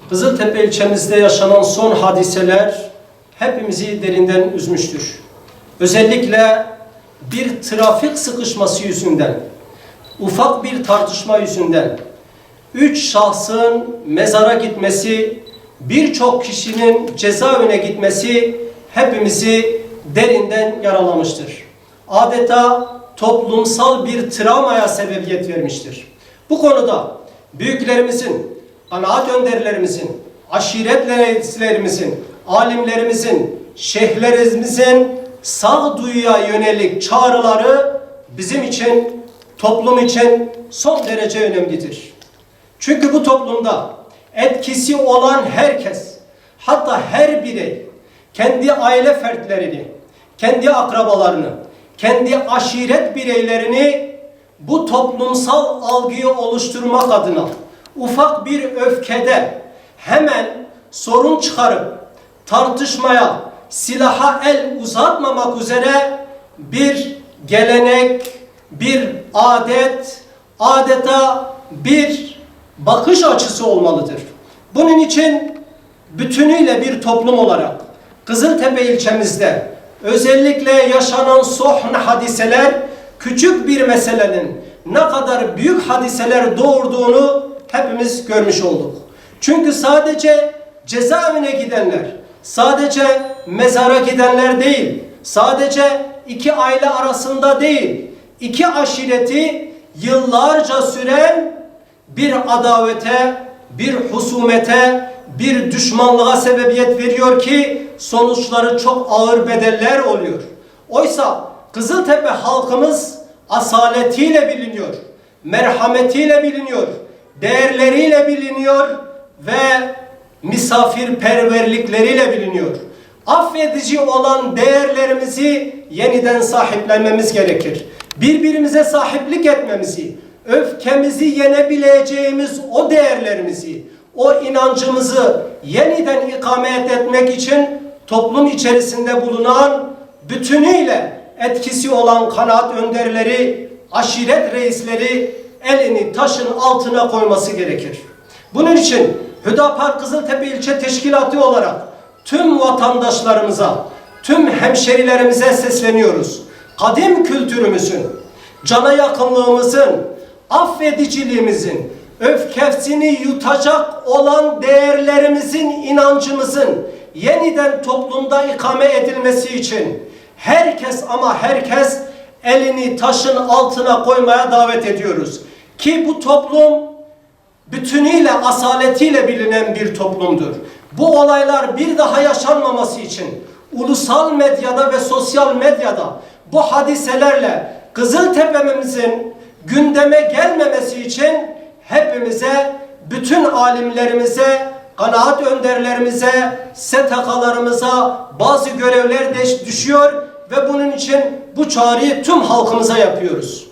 Kızıltepe ilçemizde yaşanan son hadiseler hepimizi derinden üzmüştür. Özellikle bir trafik sıkışması yüzünden, ufak bir tartışma yüzünden 3 şahsın mezara gitmesi, birçok kişinin cezaevine gitmesi hepimizi derinden yaralamıştır. Adeta toplumsal bir travmaya sebebiyet vermiştir. Bu konuda büyüklerimizin, kanaat önderlerimizin, aşiret reislerimizin, alimlerimizin, şeyhlerimizin sağduyuya yönelik çağrıları bizim için, toplum için son derece önemlidir. Çünkü bu toplumda etkisi olan herkes, hatta her birey kendi aile fertlerini, kendi akrabalarını, kendi aşiret bireylerini bu toplumsal algıyı oluşturmak adına ufak bir öfkede hemen sorun çıkarıp tartışmaya, silaha el uzatmamak üzere bir gelenek, bir adet, adeta bir bakış açısı olmalıdır. Bunun için bütünüyle bir toplum olarak Kızıltepe ilçemizde özellikle yaşanan son hadiseler küçük bir meselenin ne kadar büyük hadiseler doğurduğunu hepimiz görmüş olduk. Çünkü sadece cezaevine gidenler, sadece mezara gidenler değil, sadece iki aile arasında değil, iki aşireti yıllarca süren bir adavete, bir husumete, bir düşmanlığa sebebiyet veriyor ki sonuçları çok ağır bedeller oluyor. Oysa Kızıltepe halkımız asaletiyle biliniyor, merhametiyle biliniyor, değerleriyle biliniyor ve misafirperverlikleriyle biliniyor. Affedici olan değerlerimizi yeniden sahiplenmemiz gerekir. Birbirimize sahiplik etmemizi, öfkemizi yenebileceğimiz o değerlerimizi, o inancımızı yeniden ikamet etmek için toplum içerisinde bulunan bütünüyle etkisi olan kanaat önderleri, aşiret reisleri elini taşın altına koyması gerekir. Bunun için Hüdapar Kızıltepe İlçe Teşkilatı olarak tüm vatandaşlarımıza, tüm hemşerilerimize sesleniyoruz. Kadim kültürümüzün, cana yakınlığımızın, affediciliğimizin, öfkesini yutacak olan değerlerimizin, inancımızın yeniden toplumda ikame edilmesi için herkes ama herkes elini taşın altına koymaya davet ediyoruz. Ki bu toplum bütünüyle, asaletiyle bilinen bir toplumdur. Bu olaylar bir daha yaşanmaması için ulusal medyada ve sosyal medyada bu hadiselerle Kızıltepe'mizin gündeme gelmemesi için hepimize, bütün alimlerimize, kanaat önderlerimize, STK'larımıza bazı görevler düşüyor ve bunun için bu çağrıyı tüm halkımıza yapıyoruz.